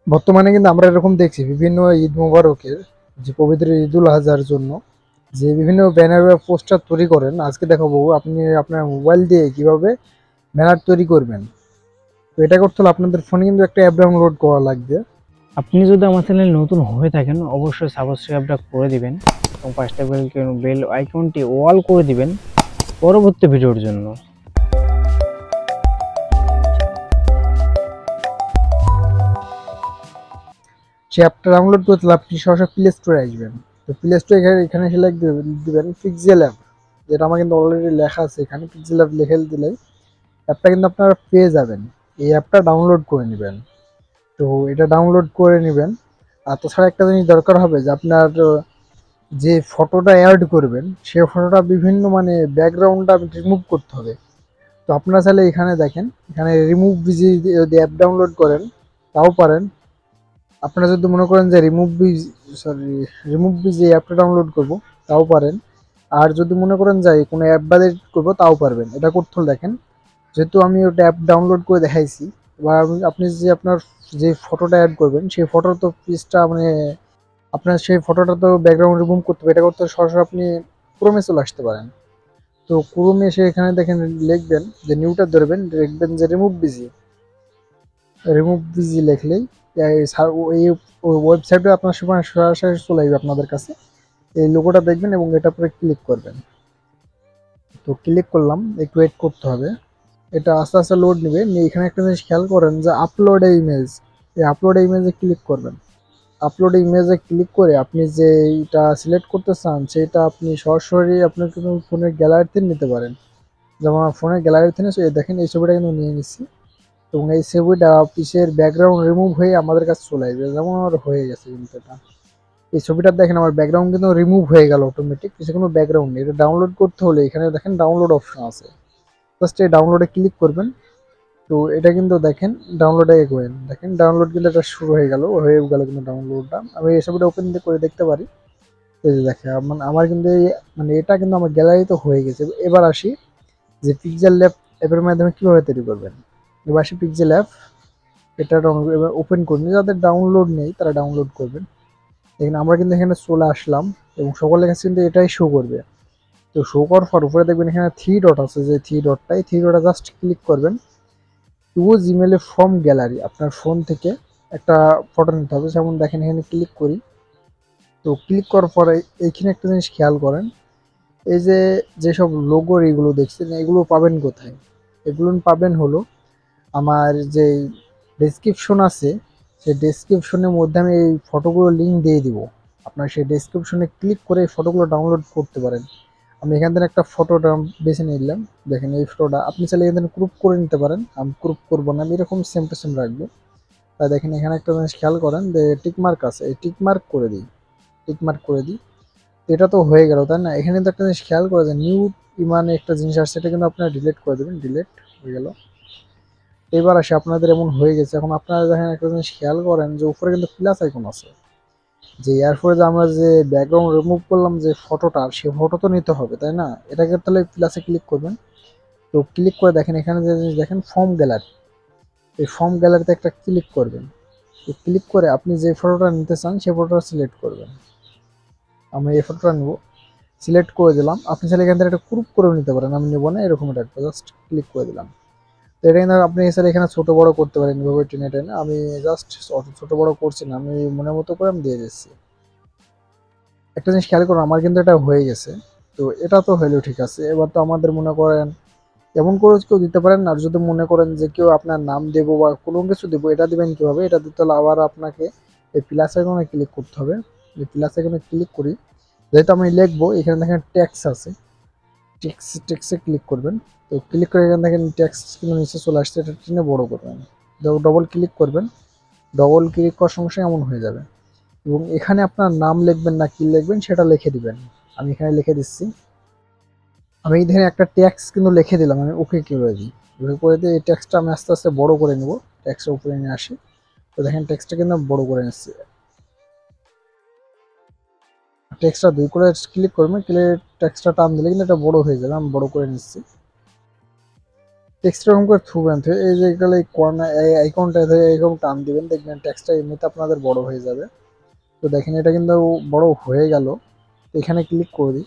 বর্তমানে কিন্তু আমরা এরকম দেখছি বিভিন্ন ঈদ মোবারকের যে পবিত্র ঈদুল আজহার জন্য যে বিভিন্ন ব্যানার বা পোস্টার তৈরি করেন। আজকে দেখাবো আপনি আপনার মোবাইল দিয়ে কিভাবে ব্যানার তৈরি করবেন। তো এটা করতে হলে আপনাদের ফোনে কিন্তু একটা অ্যাপ ডাউনলোড করা লাগবে। আপনি যদি আমার চ্যানেল নতুন হয়ে থাকেন অবশ্যই সাবস্ক্রাইবটা করে দিবেন এবং পাঁচটা বেল আইকনটি অল করে দিবেন পরবর্তী ভিডিওর জন্য। সেই অ্যাপটা ডাউনলোড করতে হলে আপনি সরাসরি প্লে স্টোরে আসবেন। তো প্লে স্টোরে এখানে এসে দিবেন পিক্সেল অ্যাপ, যেটা আমার কিন্তু অলরেডি লেখা আছে এখানে। পিক্সেল অ্যাপ লিখে দিলেই অ্যাপটা কিন্তু আপনারা পেয়ে যাবেন। এই অ্যাপটা ডাউনলোড করে নেবেন। তো এটা ডাউনলোড করে নেবেন। আর তাছাড়া একটা জিনিস দরকার হবে যে আপনার যে ফটোটা অ্যাড করবেন সেই ফটোটা বিভিন্ন ব্যাকগ্রাউন্ডটা রিমুভ করতে হবে। তো আপনারা চাইলে এখানে দেখেন, এখানে রিমুভ বিজি যদি অ্যাপ ডাউনলোড করেন তাও পারেন। আপনারা যদি মনে করেন যে রিমুভ বিজি অ্যাপটা ডাউনলোড করব তাও পারেন। আর যদি মনে করেন যে কোনো অ্যাপ বাদে করবো তাও পারবেন। এটা করতে হলে দেখেন, যেহেতু আমি ওটা অ্যাপ ডাউনলোড করে দেখাইছি, এবার আপনি যে আপনার যে ফটোটা অ্যাড করবেন সেই ফটোর তো পিসটা আপনার সেই ফটোটা তো ব্যাকগ্রাউন্ড রিমুভ করতে হবে। এটা করতে সরাসরি আপনি ক্রোমে চলে আসতে পারেন। তো ক্রোমে এসে এখানে দেখেন লিখবেন যে নিউটা ধরবেন, লিখবেন যে রিমুভ বিজি লিখলেই এই ওয়েবসাইটে আপনার সময় সরাসরি চলে আসবে আপনাদের কাছে। এই লোগোটা দেখবেন এবং এটার উপরে ক্লিক করবেন। তো ক্লিক করলাম, একটু ওয়েট করতে হবে। এটা আস্তে আস্তে লোড নেবে। নিয়ে এখানে একটা জিনিস খেয়াল করেন যে আপলোড এ ইমেজ, এই আপলোড এ ইমেজে ক্লিক করবেন। আপলোড ইমেজে ক্লিক করে আপনি যে এটা সিলেক্ট করতে চান সেটা আপনি সরাসরি আপনার কিন্তু ফোনের গ্যালারিতে নিতে পারেন। যেমন আমার ফোনের গ্যালারিতে নিয়ে দেখেন এই ছবিটা কিন্তু নিয়ে নিচ্ছি এবং এই ছবিটা পিসের ব্যাকগ্রাউন্ড রিমুভ হয়ে আমাদের কাছে চলে আসবে। যেমন আমার হয়ে গেছে কিন্তু এটা, এই ছবিটা দেখেন আমার ব্যাকগ্রাউন্ড কিন্তু রিমুভ হয়ে গেল অটোমেটিক, কিছু কোনো ব্যাকগ্রাউন্ড নেই। এটা ডাউনলোড করতে হলে এখানে দেখেন ডাউনলোড অপশন আছে, জাস্ট এই ডাউনলোডে ক্লিক করবেন। তো এটা কিন্তু দেখেন ডাউনলোডে এগোয়েন, দেখেন ডাউনলোড কিন্তু এটা শুরু হয়ে গেল কিন্তু ডাউনলোডটা। আমি এই ছবিটা ওপেন করে দেখতে পারি। এই যে দেখেন আমার কিন্তু এটা কিন্তু আমার গ্যালারিতে হয়ে গেছে। এবার আসি যে পিক্সেল ল্যাব অ্যাপের মাধ্যমে কীভাবে তৈরি করবেন। এবার আসি পিক্সেল অ্যাপ, এটা ডাউনলোড এবার ওপেন করবেন। যাদের ডাউনলোড নেই তারা ডাউনলোড করবেন। দেখেন আমরা কিন্তু এখানে চলে আসলাম এবং সকলের কাছে কিন্তু এটাই শো করবে। তো শো করার পর উপরে দেখবেন এখানে থ্রি ডট আছে, যে থ্রি ডটটা জাস্ট ক্লিক করবেন। ইউজ ইমেলে ফ্রম গ্যালারি, আপনার ফোন থেকে একটা ফটো নিতে হবে। যেমন দেখেন এখানে ক্লিক করি। তো ক্লিক করার পরে এইখানে একটা জিনিস খেয়াল করেন, এই যে যেসব লোগোর এগুলো দেখছেন এগুলো পাবেন কোথায়? এগুলো পাবেন হলো আমার যে ডেসক্রিপশন আছে, সেই ডেসক্রিপশনের মধ্যে আমি এই ফটোগুলো লিঙ্ক দিয়ে দিব। আপনার সেই ডেসক্রিপশনে ক্লিক করে এই ফটোগুলো ডাউনলোড করতে পারেন। আমি এখান থেকে একটা ফটোটা বেছে নিলাম। দেখেন এই ফটোটা আপনি চাইলে এখান থেকে ক্রপ করে নিতে পারেন। আমি ক্রপ করবো না, আমি এরকম সেম টু সেম রাখবো। তাই দেখেন এখানে একটা জিনিস খেয়াল করেন যে টিকমার্ক আছে, এই টিকমার্ক করে দিই, টিকমার্ক করে দিই। এটা তো হয়ে গেল তাই না? এখানে তো একটা জিনিস খেয়াল করে যে নিউ ইমানে একটা জিনিস আসছে, এটা কিন্তু আপনারা ডিলিট করে দেবেন। ডিলিট হয়ে গেল। এবার আসে আপনাদের এমন হয়ে গেছে। এখন আপনারা দেখেন একটা জিনিস খেয়াল করেন যে উপরে কিন্তু প্লাস আইকন আছে, যে এরপরে যে আমরা যে ব্যাকগ্রাউন্ড রিমুভ করলাম যে ফটোটা, সেই ফটো তো নিতে হবে তাই না? এটাকে তাহলে প্লাসে ক্লিক করবেন। তো ক্লিক করে দেখেন এখানে যে জিনিস দেখেন ফর্ম গ্যালারি, এই ফর্ম গ্যালারিতে একটা ক্লিক করবেন। তো ক্লিক করে আপনি যে ফটোটা নিতে চান সেই ফটোটা সিলেক্ট করবেন। আমি এই ফটোটা নেব, সিলেক্ট করে দিলাম। আপনি চাইলে এখান থেকে একটা গ্রুপ করে নিতে পারেন, আমি নেবো না, এরকম একটা জাস্ট ক্লিক করে দিলাম। তো এটা কিন্তু আপনি এছাড়া এখানে ছোটো বড়ো করতে পারেন এভাবে টেনে টেনে। আমি জাস্ট ছোটো বড়ো করছি না, আমি মনের মতো করে আমি দিয়ে দিচ্ছি। একটা জিনিস খেয়াল করুন, আমার কিন্তু এটা হয়ে গেছে। তো এটা তো হইলেও ঠিক আছে। এবার তো আমাদের মনে করেন এমন করে কেউ দিতে পারেন। আর যদি মনে করেন যে কেউ আপনার নাম দেবো বা কোনো কিছু দেবো, এটা দেবেন কীভাবে? এটা দিতে হলে আবার আপনাকে এই প্লাস আইকনে ক্লিক করতে হবে। এই প্লাস আইকনে ক্লিক করি, যেহেতু আমি লিখবো এখানে দেখেন ট্যাক্স আছে, টেক্সে ক্লিক করবেন। তো ক্লিক করে এখানে দেখেন ট্যাক্স কিন্তু নিচে চলে আসছে, এটা টেনে বড় করবেন। ডবল ক্লিক করবেন, ডবল ক্লিক করার সঙ্গে সঙ্গে এমন হয়ে যাবে। এবং এখানে আপনার নাম লিখবেন না কি লিখবেন সেটা লিখে দিবেন। আমি এখানে লিখে দিচ্ছি। আমি এখানে একটা ট্যাক্স কিন্তু লিখে দিলাম, আমি ওকে করে দিই। ওকে করে দিয়ে এই ট্যাক্সটা আমি আস্তে আস্তে বড় করে নেব। ট্যাক্সটা উপরে নিয়ে আসি। তো দেখেন ট্যাক্সটা কিন্তু বড় করে নিচ্ছি। টেক্সটটা দুই করে ক্লিক করবেন, ক্লিক টেক্সটটা টান দিলে কিন্তু এটা বড় হয়ে যাবে। আমি বড় করে নিচ্ছি। টেক্সট এরকম করে থুবেন, এই যে গেলে এই কর্নার এই আইকনটা এরকম টান দিবেন, দেখবেন টেক্সটটা এমনিতে আপনাদের বড় হয়ে যাবে। তো দেখেন এটা কিন্তু বড় হয়ে গেল। এখানে ক্লিক করি।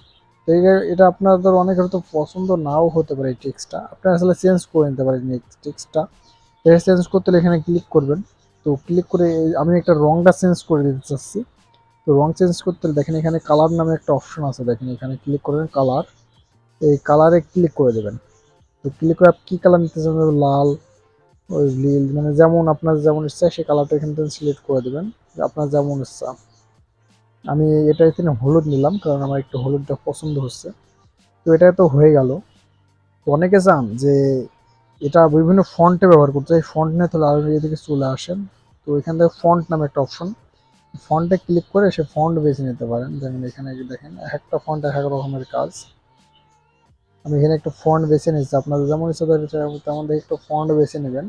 তো এটা আপনাদের অনেকের তো পছন্দ নাও হতে পারে এই টেক্সটটা, আপনারা আসলে চেঞ্জ করে নিতে পারেন এই টেক্সটটা। এটা চেঞ্জ করতে হলে এখানে ক্লিক করবেন। তো ক্লিক করে আমি একটা রংটা চেঞ্জ করে দিতে চাচ্ছি। তো রং চেঞ্জ করতে হলে দেখেন এখানে কালার নামে একটা অপশন আছে, দেখেন এখানে ক্লিক করবেন কালার, এই কালারে ক্লিক করে দেবেন। তো ক্লিক করে আপনি কী কালার নিতে চান, লাল, ওই নীল, মানে যেমন আপনার যেমন ইচ্ছা সেই কালারটা এখান থেকে সিলেক্ট করে দেবেন, আপনার যেমন ইচ্ছা। আমি এটা এখানে হলুদ নিলাম, কারণ আমার একটু হলুদটা পছন্দ হচ্ছে। তো এটা তো হয়ে গেল। তো অনেকে চান যে এটা বিভিন্ন ফন্টে ব্যবহার করতে, এই ফন্ট নিয়ে তাহলে আরও এদিকে চলে আসেন। তো এখান থেকে ফন্ট নামে একটা অপশন, ফন্টে ক্লিক করে সে ফন্ট বেছে নিতে পারেন। যেমন এখানে দেখেন একটা ফন্ট এক এক রকমের কাজ। আমি এখানে একটা ফন্ট বেছে নিচ্ছি, আপনাদের যেমন ইচ্ছা তেমন দেখে একটা ফন্ট বেছে নেবেন।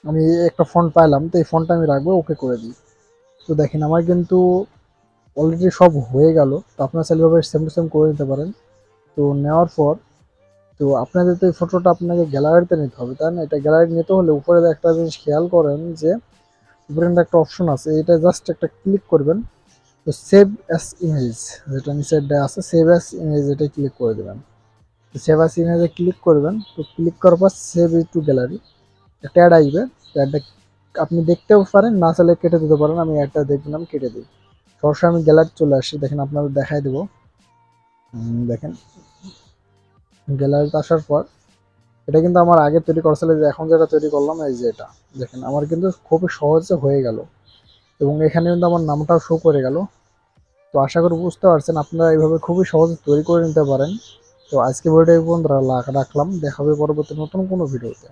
আমি একটা ফন্ট পাইলাম, তো এই ফন্টটা আমি রাখবো, ওকে করে দিই। তো দেখেন আমার কিন্তু অলরেডি সব হয়ে গেল। তো আপনারা চাইলে সেম টু সেম করে নিতে পারেন। তো নেওয়ার পর তো আপনাদের তো এই ফটোটা আপনাকে গ্যালারিতে নিতে হবে, তাই না? এটা গ্যালারি নিতে হলে উপরে একটা জিনিস খেয়াল করেন যে উপরে একটা অপশন আছে, এটা জাস্ট একটা ক্লিক করবেন। তো সেভ অ্যাস ইমেজ যেটা নিচে আছে, সেভ অ্যাস ইমেজ, এটা ক্লিক করে দেবেন। তো সেভ অ্যাস ইমেজে ক্লিক করবেন। তো ক্লিক করার পর সেভ টু গ্যালারি একটা অ্যাড আসবে। তো অ্যাডটা আপনি দেখতেও পারেন, না চাইলে কেটে দিতে পারেন। আমি অ্যাডটা দেখলাম, কেটে দিই। সরাসরি আমি গ্যালারি চলে আসি, দেখেন আপনাদের দেখাই দেবো। দেখেন গ্যালারিতে আসার পর এটা কিন্তু আমার আগে তৈরি করা ছিল, যে এখন যেটা তৈরি করলাম এই যে এটা দেখেন আমার কিন্তু খুবই সহজে হয়ে গেল, এবং এখানে কিন্তু আমার নামটাও শো করে গেল। তো আশা করি বুঝতে পারছেন, আপনারা এইভাবে খুবই সহজে তৈরি করে নিতে পারেন। তো আজকে ভিডিওটা এই পর্যন্ত রাখলাম, দেখা হবে পরবর্তী নতুন কোনো ভিডিওতে।